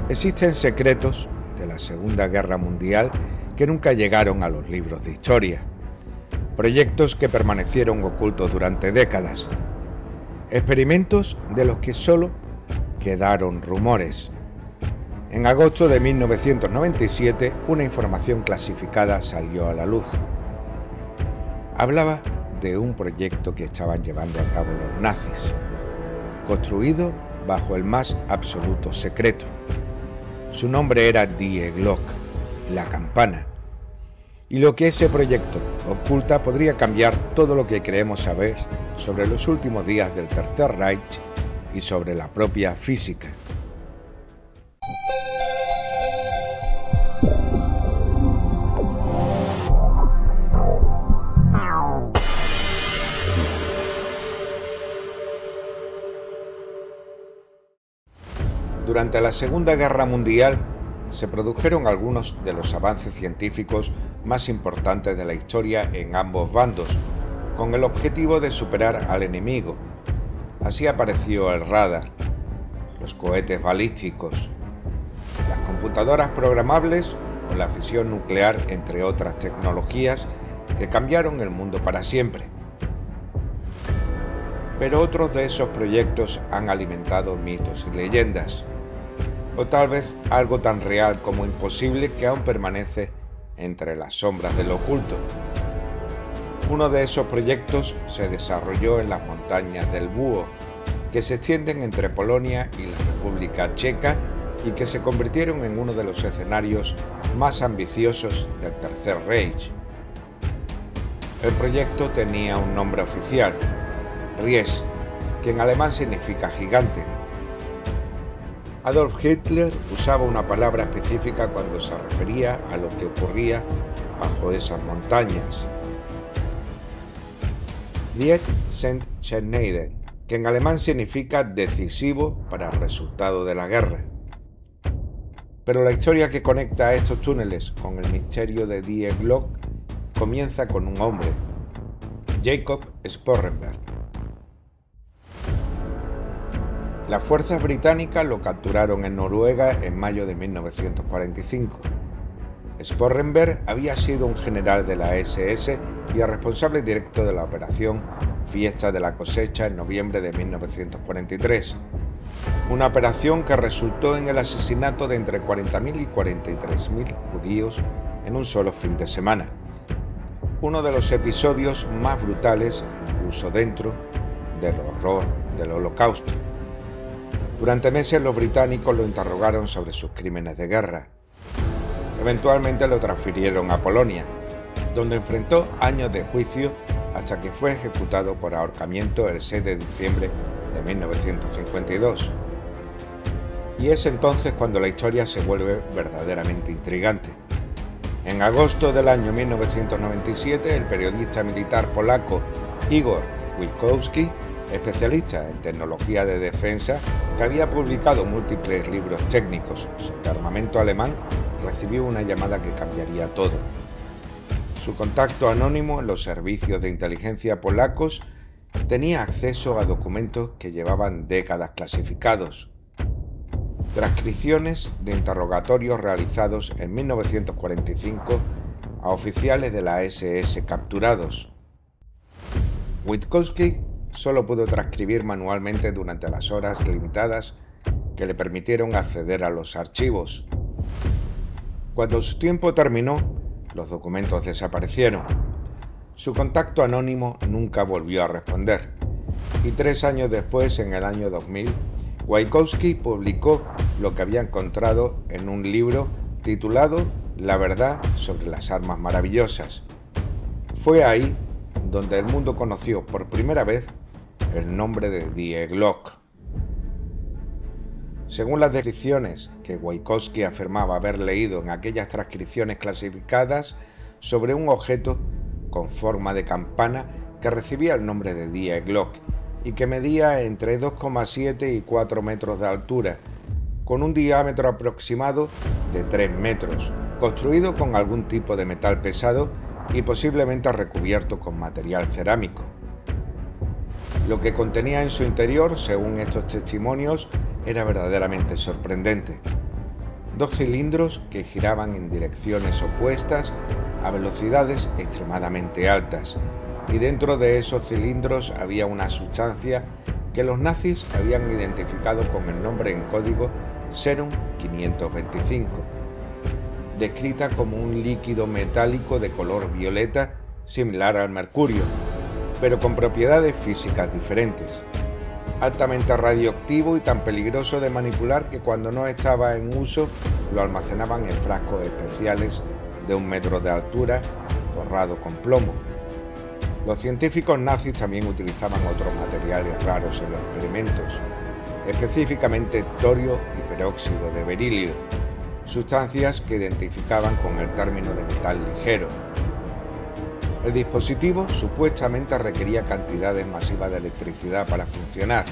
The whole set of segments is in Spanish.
Existen secretos de la Segunda Guerra Mundial que nunca llegaron a los libros de historia. Proyectos que permanecieron ocultos durante décadas. Experimentos de los que solo quedaron rumores. En agosto de 1997, una información clasificada salió a la luz. Hablaba de un proyecto que estaban llevando a cabo los nazis, construido bajo el más absoluto secreto. Su nombre era Die Glock, la campana, y lo que ese proyecto oculta podría cambiar todo lo que creemos saber sobre los últimos días del Tercer Reich y sobre la propia física. Durante la Segunda Guerra Mundial se produjeron algunos de los avances científicos más importantes de la historia en ambos bandos, con el objetivo de superar al enemigo. Así apareció el radar, los cohetes balísticos, las computadoras programables o la fisión nuclear, entre otras tecnologías que cambiaron el mundo para siempre. Pero otros de esos proyectos han alimentado mitos y leyendas, o tal vez algo tan real como imposible que aún permanece entre las sombras de lo oculto. Uno de esos proyectos se desarrolló en las montañas del Búho, que se extienden entre Polonia y la República Checa y que se convirtieron en uno de los escenarios más ambiciosos del Tercer Reich. El proyecto tenía un nombre oficial, Ries, que en alemán significa gigante. Adolf Hitler usaba una palabra específica cuando se refería a lo que ocurría bajo esas montañas. Die Entscheidend, que en alemán significa decisivo para el resultado de la guerra. Pero la historia que conecta a estos túneles con el misterio de Die Glock comienza con un hombre, Jacob Sporrenberg. Las fuerzas británicas lo capturaron en Noruega en mayo de 1945. Sporrenberg había sido un general de la SS y el responsable directo de la operación Fiesta de la Cosecha en noviembre de 1943. Una operación que resultó en el asesinato de entre 40.000 y 43.000 judíos en un solo fin de semana. Uno de los episodios más brutales, incluso dentro del horror del Holocausto. Durante meses los británicos lo interrogaron sobre sus crímenes de guerra. Eventualmente lo transfirieron a Polonia, donde enfrentó años de juicio hasta que fue ejecutado por ahorcamiento el 6 de diciembre de 1952. Y es entonces cuando la historia se vuelve verdaderamente intrigante. En agosto del año 1997, el periodista militar polaco Igor Witkowski, especialista en tecnología de defensa, que había publicado múltiples libros técnicos sobre armamento alemán, recibió una llamada que cambiaría todo. Su contacto anónimo en los servicios de inteligencia polacos tenía acceso a documentos que llevaban décadas clasificados. Transcripciones de interrogatorios realizados en 1945 a oficiales de la SS capturados. Witkowski solo pudo transcribir manualmente durante las horas limitadas que le permitieron acceder a los archivos. Cuando su tiempo terminó, los documentos desaparecieron. Su contacto anónimo nunca volvió a responder, y 3 años después, en el año 2000, Witkowski publicó lo que había encontrado en un libro titulado La verdad sobre las armas maravillosas. Fue ahí donde el mundo conoció por primera vez el nombre de Die Glock. Según las descripciones que Witkowski afirmaba haber leído en aquellas transcripciones clasificadas sobre un objeto con forma de campana que recibía el nombre de Die Glock y que medía entre 2,7 y 4 metros de altura, con un diámetro aproximado de 3 metros, construido con algún tipo de metal pesado y posiblemente recubierto con material cerámico. Lo que contenía en su interior, según estos testimonios, era verdaderamente sorprendente. dos cilindros que giraban en direcciones opuestas a velocidades extremadamente altas, y dentro de esos cilindros había una sustancia que los nazis habían identificado con el nombre en código Serum 525, descrita como un líquido metálico de color violeta similar al mercurio, pero con propiedades físicas diferentes, altamente radioactivo y tan peligroso de manipular que cuando no estaba en uso lo almacenaban en frascos especiales de 1 metro de altura, forrado con plomo. Los científicos nazis también utilizaban otros materiales raros en los experimentos, específicamente torio y peróxido de berilio, sustancias que identificaban con el término de metal ligero. El dispositivo supuestamente requería cantidades masivas de electricidad para funcionar,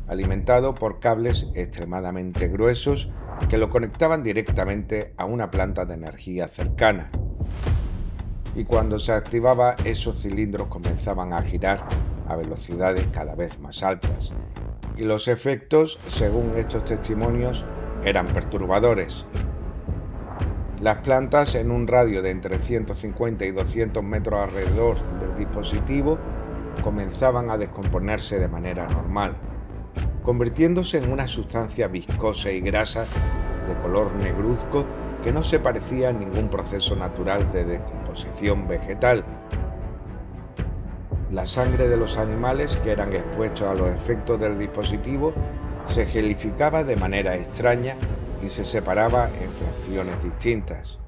alimentado por cables extremadamente gruesos que lo conectaban directamente a una planta de energía cercana. Y cuando se activaba, esos cilindros comenzaban a girar a velocidades cada vez más altas, y los efectos, según estos testimonios, eran perturbadores. Las plantas en un radio de entre 150 y 200 metros alrededor del dispositivo comenzaban a descomponerse de manera normal, convirtiéndose en una sustancia viscosa y grasa de color negruzco que no se parecía a ningún proceso natural de descomposición vegetal. La sangre de los animales que eran expuestos a los efectos del dispositivo se gelificaba de manera extraña y se separaba en fracciones distintas.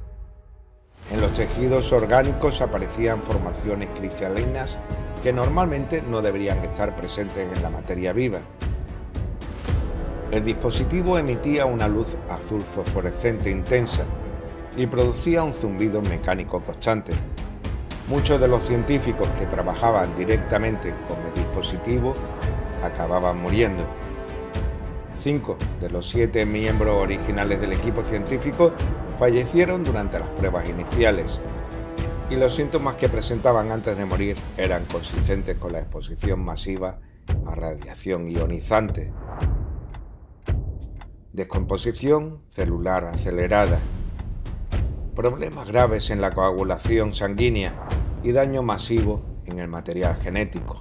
En los tejidos orgánicos aparecían formaciones cristalinas que normalmente no deberían estar presentes en la materia viva. El dispositivo emitía una luz azul fosforescente intensa y producía un zumbido mecánico constante. Muchos de los científicos que trabajaban directamente con el dispositivo acababan muriendo. 5 de los 7 miembros originales del equipo científico fallecieron durante las pruebas iniciales, y los síntomas que presentaban antes de morir eran consistentes con la exposición masiva a radiación ionizante. Descomposición celular acelerada, problemas graves en la coagulación sanguínea y daño masivo en el material genético.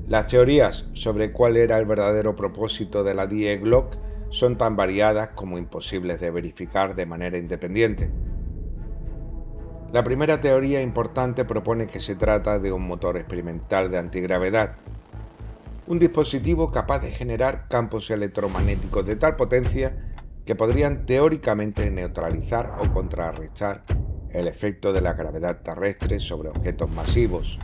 Las teorías sobre cuál era el verdadero propósito de la Die Glocke son tan variadas como imposibles de verificar de manera independiente. La primera teoría importante propone que se trata de un motor experimental de antigravedad, un dispositivo capaz de generar campos electromagnéticos de tal potencia que podrían teóricamente neutralizar o contrarrestar el efecto de la gravedad terrestre sobre objetos masivos.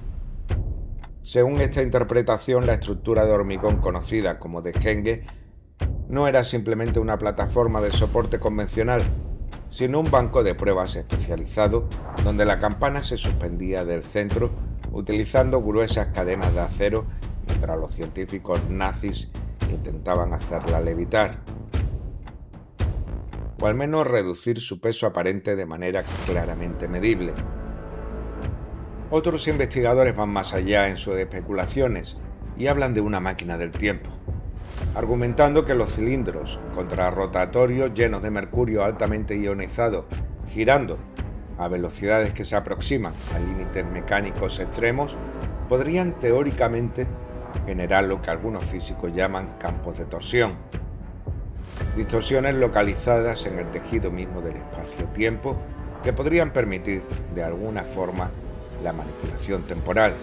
Según esta interpretación, la estructura de hormigón conocida como de Genge no era simplemente una plataforma de soporte convencional, sino un banco de pruebas especializado donde la campana se suspendía del centro utilizando gruesas cadenas de acero mientras los científicos nazis intentaban hacerla levitar, o al menos reducir su peso aparente de manera claramente medible. Otros investigadores van más allá en sus especulaciones y hablan de una máquina del tiempo, argumentando que los cilindros contrarrotatorios llenos de mercurio altamente ionizado, girando a velocidades que se aproximan a límites mecánicos extremos, podrían teóricamente generar lo que algunos físicos llaman campos de torsión, distorsiones localizadas en el tejido mismo del espacio-tiempo que podrían permitir de alguna forma la manipulación temporal.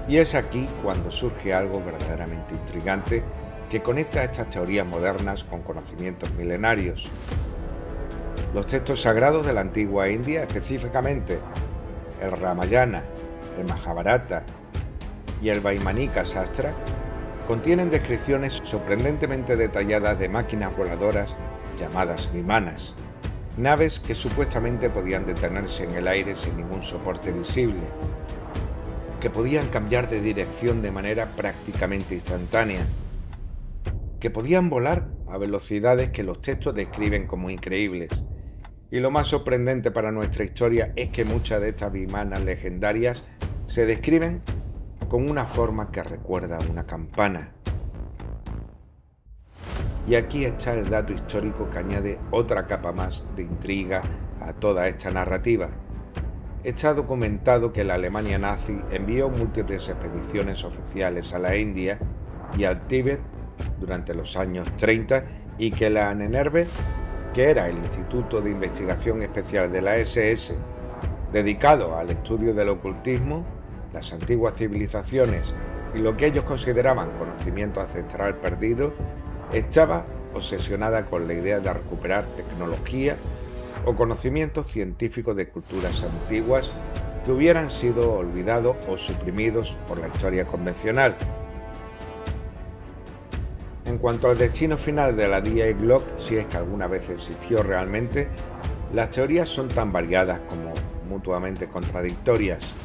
Y es aquí cuando surge algo verdaderamente intrigante que conecta estas teorías modernas con conocimientos milenarios. Los textos sagrados de la antigua India, específicamente el Ramayana, el Mahabharata y el Vaimanika Sastra, contienen descripciones sorprendentemente detalladas de máquinas voladoras llamadas vimanas, naves que supuestamente podían detenerse en el aire sin ningún soporte visible, que podían cambiar de dirección de manera prácticamente instantánea, que podían volar a velocidades que los textos describen como increíbles. Y lo más sorprendente para nuestra historia es que muchas de estas vimanas legendarias se describen con una forma que recuerda a una campana. Y aquí está el dato histórico que añade otra capa más de intriga a toda esta narrativa. Está documentado que la Alemania nazi envió múltiples expediciones oficiales a la India y al Tíbet durante los años 30 y que la Ahnenerbe, que era el Instituto de Investigación Especial de la SS, dedicado al estudio del ocultismo, las antiguas civilizaciones y lo que ellos consideraban conocimiento ancestral perdido, estaba obsesionada con la idea de recuperar tecnología o conocimientos científicos de culturas antiguas que hubieran sido olvidados o suprimidos por la historia convencional. En cuanto al destino final de la Die Glocke, si es que alguna vez existió realmente, las teorías son tan variadas como mutuamente contradictorias.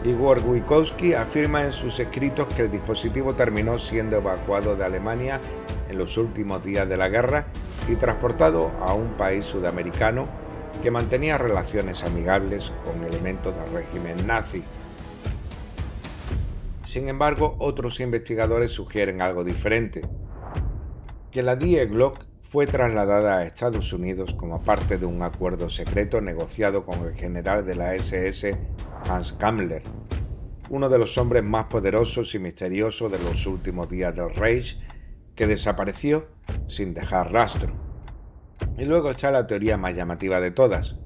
Igor Wikowski afirma en sus escritos que el dispositivo terminó siendo evacuado de Alemania en los últimos días de la guerra y transportado a un país sudamericano que mantenía relaciones amigables con elementos del régimen nazi. Sin embargo, otros investigadores sugieren algo diferente, que la Die Glocke fue trasladada a Estados Unidos como parte de un acuerdo secreto negociado con el general de la SS Hans Kammler, uno de los hombres más poderosos y misteriosos de los últimos días del Reich, que desapareció sin dejar rastro. Y luego está la teoría más llamativa de todas.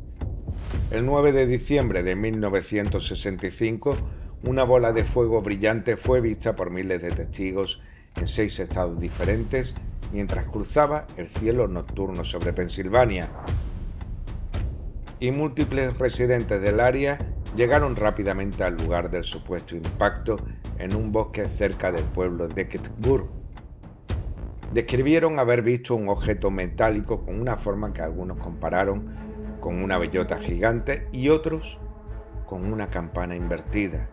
El 9 de diciembre de 1965, una bola de fuego brillante fue vista por miles de testigos en 6 estados diferentes mientras cruzaba el cielo nocturno sobre Pensilvania. Y múltiples residentes del área llegaron rápidamente al lugar del supuesto impacto en un bosque cerca del pueblo de Gettysburg. Describieron haber visto un objeto metálico con una forma que algunos compararon con una bellota gigante y otros con una campana invertida,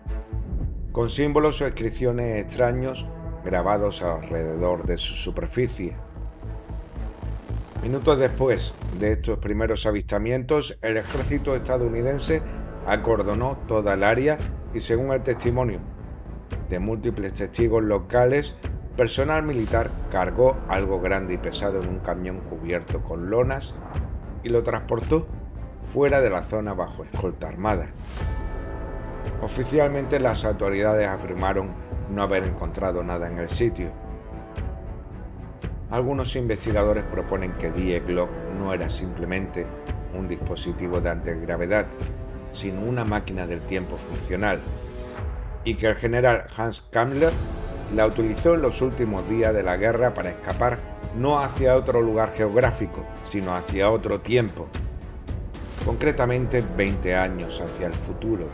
con símbolos o inscripciones extraños grabados alrededor de su superficie. Minutos después de estos primeros avistamientos, el ejército estadounidense acordonó toda el área y, según el testimonio de múltiples testigos locales, personal militar cargó algo grande y pesado en un camión cubierto con lonas y lo transportó fuera de la zona bajo escolta armada. Oficialmente, las autoridades afirmaron no haber encontrado nada en el sitio. Algunos investigadores proponen que Die Glocke no era simplemente un dispositivo de antigravedad, sino una máquina del tiempo funcional, y que el general Hans Kammler la utilizó en los últimos días de la guerra para escapar no hacia otro lugar geográfico, sino hacia otro tiempo, concretamente 20 años hacia el futuro,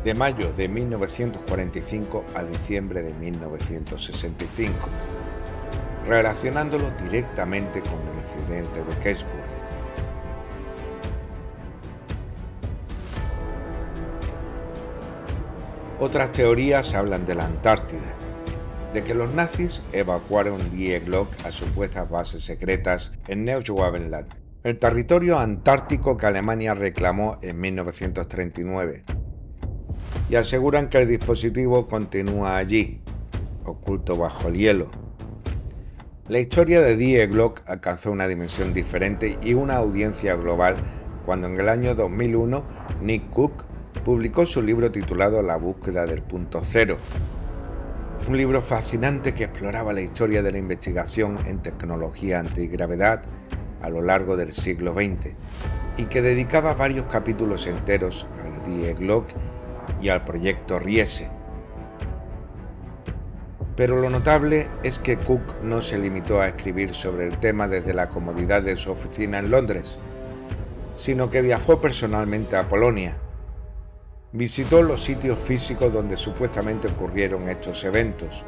de mayo de 1945 a diciembre de 1965, relacionándolo directamente con el incidente de Gettysburg. Otras teorías hablan de la Antártida, de que los nazis evacuaron Die Glocke a supuestas bases secretas en Neuschwabenland, el territorio antártico que Alemania reclamó en 1939, y aseguran que el dispositivo continúa allí, oculto bajo el hielo. La historia de Die Glocke alcanzó una dimensión diferente y una audiencia global cuando en el año 2001 Nick Cook publicó su libro titulado La búsqueda del punto cero, un libro fascinante que exploraba la historia de la investigación en tecnología antigravedad a lo largo del siglo XX y que dedicaba varios capítulos enteros a la Die Glocke y al proyecto Riese. Pero lo notable es que Cook no se limitó a escribir sobre el tema desde la comodidad de su oficina en Londres, sino que viajó personalmente a Polonia. Visitó los sitios físicos donde supuestamente ocurrieron estos eventos.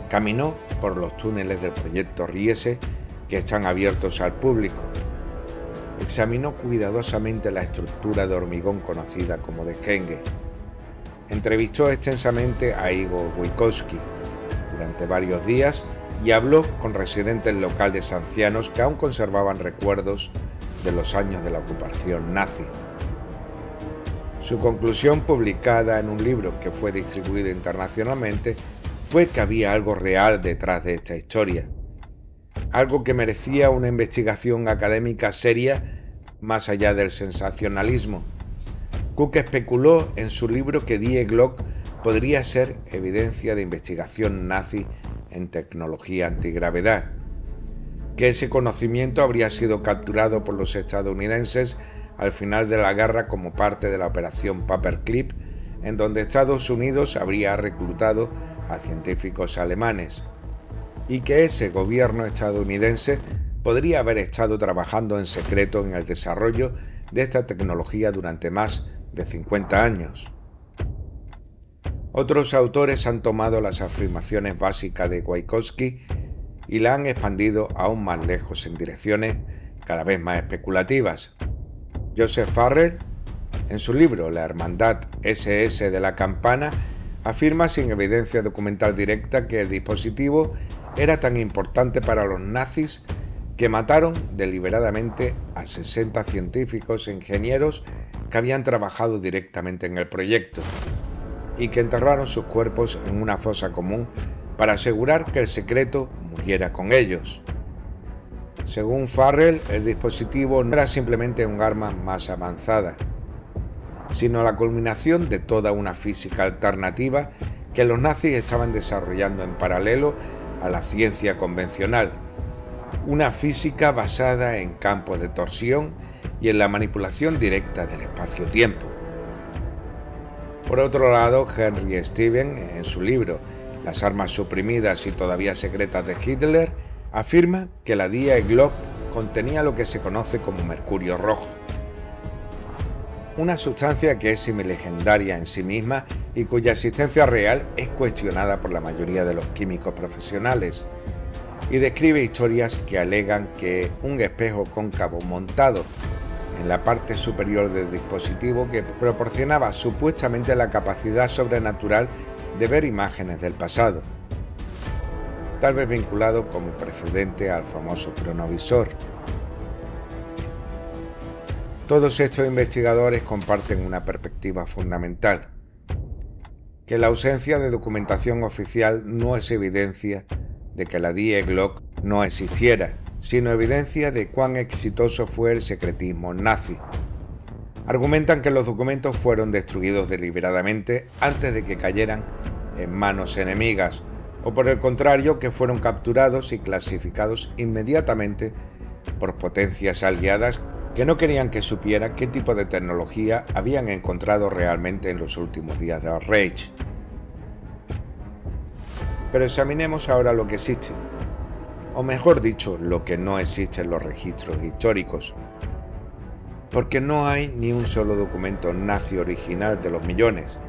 Caminó por los túneles del proyecto Riese que están abiertos al público. Examinó cuidadosamente la estructura de hormigón conocida como de Kenge. Entrevistó extensamente a Igor Wikowski durante varios días y habló con residentes locales ancianos que aún conservaban recuerdos de los años de la ocupación nazi. Su conclusión, publicada en un libro que fue distribuido internacionalmente, fue que había algo real detrás de esta historia, algo que merecía una investigación académica seria más allá del sensacionalismo. Cook especuló en su libro que Die Glocke podría ser evidencia de investigación nazi en tecnología antigravedad, que ese conocimiento habría sido capturado por los estadounidenses al final de la guerra como parte de la operación Paperclip, en donde Estados Unidos habría reclutado a científicos alemanes, y que ese gobierno estadounidense podría haber estado trabajando en secreto en el desarrollo de esta tecnología durante más de 50 años. Otros autores han tomado las afirmaciones básicas de Gwiazdowski y la han expandido aún más lejos en direcciones cada vez más especulativas. Joseph Farrell, en su libro La Hermandad SS de la Campana, afirma sin evidencia documental directa que el dispositivo era tan importante para los nazis que mataron deliberadamente a 60 científicos e ingenieros que habían trabajado directamente en el proyecto y que enterraron sus cuerpos en una fosa común para asegurar que el secreto muriera con ellos. Según Farrell, el dispositivo no era simplemente un arma más avanzada, sino la culminación de toda una física alternativa que los nazis estaban desarrollando en paralelo a la ciencia convencional, una física basada en campos de torsión y en la manipulación directa del espacio-tiempo. Por otro lado, Henry Steven, en su libro Las armas suprimidas y todavía secretas de Hitler, afirma que la Die Glocke contenía lo que se conoce como mercurio rojo, una sustancia que es semilegendaria en sí misma y cuya existencia real es cuestionada por la mayoría de los químicos profesionales, y describe historias que alegan que un espejo cóncavo montado en la parte superior del dispositivo que proporcionaba supuestamente la capacidad sobrenatural de ver imágenes del pasado, tal vez vinculado como precedente al famoso cronovisor. Todos estos investigadores comparten una perspectiva fundamental, que la ausencia de documentación oficial no es evidencia de que la Die Glocke no existiera, sino evidencia de cuán exitoso fue el secretismo nazi. Argumentan que los documentos fueron destruidos deliberadamente antes de que cayeran en manos enemigas, o por el contrario, que fueron capturados y clasificados inmediatamente por potencias aliadas que no querían que supiera qué tipo de tecnología habían encontrado realmente en los últimos días del Reich. Pero examinemos ahora lo que existe, o mejor dicho, lo que no existe en los registros históricos, porque no hay ni un solo documento nazi original de los millones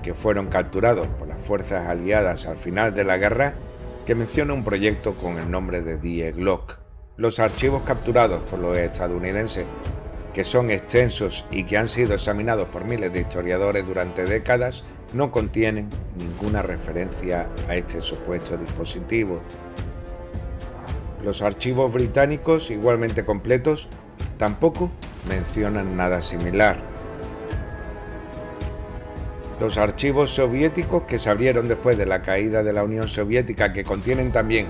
que fueron capturados por las fuerzas aliadas al final de la guerra que menciona un proyecto con el nombre de Die Glocke. Los archivos capturados por los estadounidenses, que son extensos y que han sido examinados por miles de historiadores durante décadas, no contienen ninguna referencia a este supuesto dispositivo. Los archivos británicos, igualmente completos, tampoco mencionan nada similar. Los archivos soviéticos que se abrieron después de la caída de la Unión Soviética, que contienen también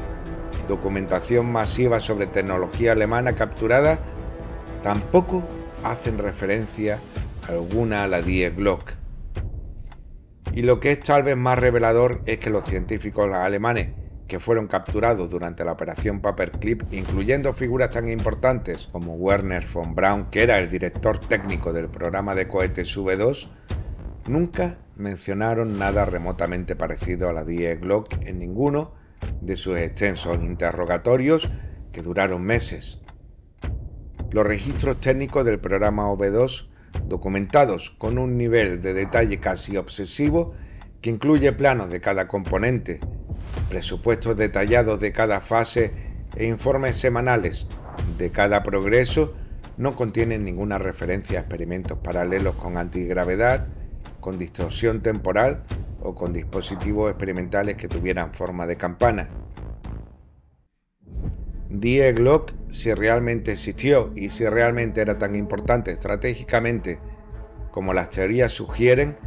documentación masiva sobre tecnología alemana capturada, tampoco hacen referencia alguna a la Die Glocke. Y lo que es tal vez más revelador es que los científicos alemanes que fueron capturados durante la operación Paperclip, incluyendo figuras tan importantes como Werner von Braun, que era el director técnico del programa de cohetes V2, nunca mencionaron nada remotamente parecido a la Die Glocke en ninguno de sus extensos interrogatorios que duraron meses. Los registros técnicos del programa V2, documentados con un nivel de detalle casi obsesivo, que incluye planos de cada componente, presupuestos detallados de cada fase e informes semanales de cada progreso, no contienen ninguna referencia a experimentos paralelos con antigravedad, con distorsión temporal o con dispositivos experimentales que tuvieran forma de campana. Die Glocke, si realmente existió y si realmente era tan importante estratégicamente como las teorías sugieren,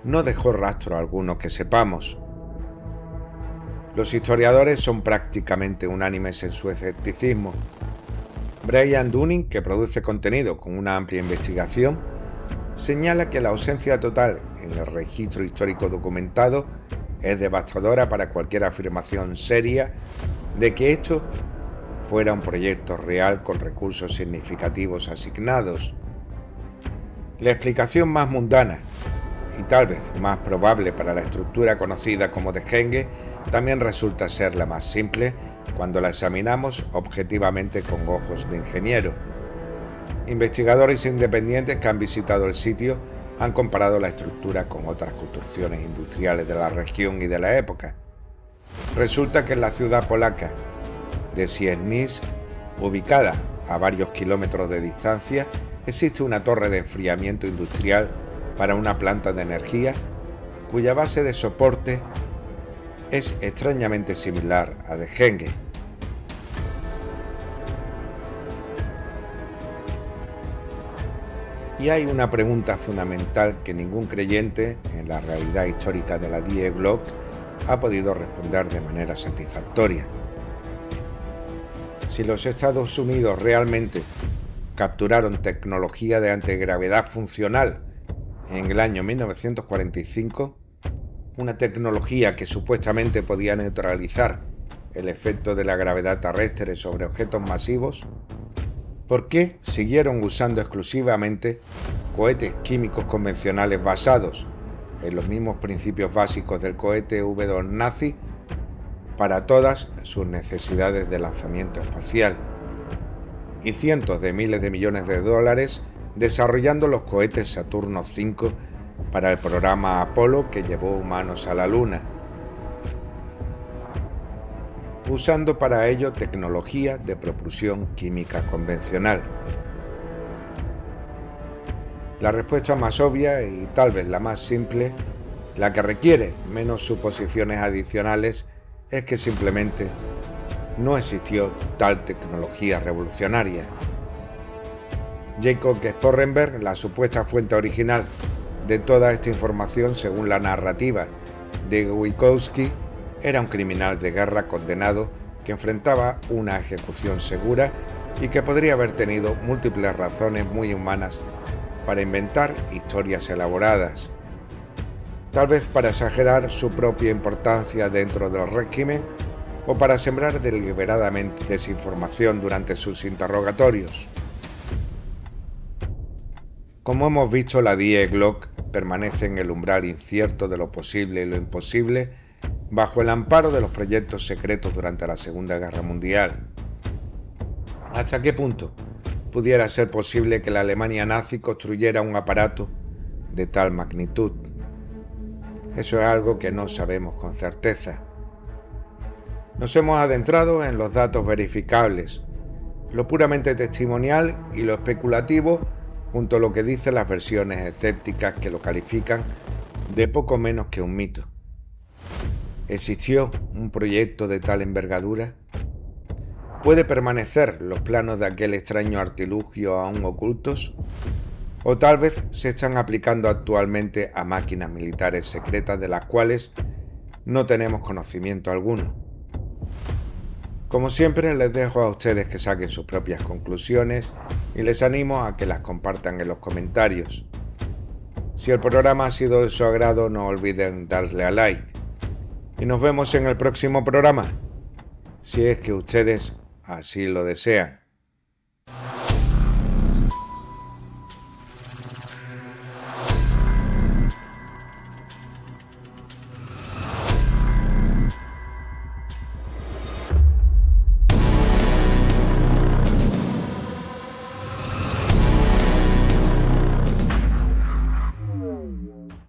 no dejó rastro alguno que sepamos. Los historiadores son prácticamente unánimes en su escepticismo. Brian Dunning, que produce contenido con una amplia investigación, señala que la ausencia total en el registro histórico documentado es devastadora para cualquier afirmación seria de que esto fuera un proyecto real con recursos significativos asignados. La explicación más mundana y tal vez más probable para la estructura conocida como de Genge también resulta ser la más simple cuando la examinamos objetivamente con ojos de ingeniero. Investigadores independientes que han visitado el sitio han comparado la estructura con otras construcciones industriales de la región y de la época. Resulta que en la ciudad polaca de Siedlce, ubicada a varios kilómetros de distancia, existe una torre de enfriamiento industrial para una planta de energía cuya base de soporte es extrañamente similar a de Genge. Y hay una pregunta fundamental que ningún creyente en la realidad histórica de la Die Glocke ha podido responder de manera satisfactoria. Si los Estados Unidos realmente capturaron tecnología de antigravedad funcional en el año 1945, una tecnología que supuestamente podía neutralizar el efecto de la gravedad terrestre sobre objetos masivos, ¿por qué siguieron usando exclusivamente cohetes químicos convencionales basados en los mismos principios básicos del cohete V2 nazi para todas sus necesidades de lanzamiento espacial? Y cientos de miles de millones de dólares desarrollando los cohetes Saturno V para el programa Apolo que llevó humanos a la Luna, usando para ello tecnología de propulsión química convencional. La respuesta más obvia y tal vez la más simple, la que requiere menos suposiciones adicionales, es que simplemente no existió tal tecnología revolucionaria. Jacob Sporrenberg, la supuesta fuente original de toda esta información según la narrativa de Wikowski, era un criminal de guerra condenado que enfrentaba una ejecución segura y que podría haber tenido múltiples razones muy humanas para inventar historias elaboradas, tal vez para exagerar su propia importancia dentro del régimen o para sembrar deliberadamente desinformación durante sus interrogatorios. Como hemos visto, la Die Glocke permanece en el umbral incierto de lo posible y lo imposible bajo el amparo de los proyectos secretos durante la Segunda Guerra Mundial. ¿Hasta qué punto pudiera ser posible que la Alemania nazi construyera un aparato de tal magnitud? Eso es algo que no sabemos con certeza. Nos hemos adentrado en los datos verificables, lo puramente testimonial y lo especulativo, junto a lo que dicen las versiones escépticas que lo califican de poco menos que un mito. ¿Existió un proyecto de tal envergadura? ¿Puede permanecer los planos de aquel extraño artilugio aún ocultos? ¿O tal vez se están aplicando actualmente a máquinas militares secretas de las cuales no tenemos conocimiento alguno? Como siempre, les dejo a ustedes que saquen sus propias conclusiones y les animo a que las compartan en los comentarios. Si el programa ha sido de su agrado, no olviden darle a like. Y nos vemos en el próximo programa, si es que ustedes así lo desean.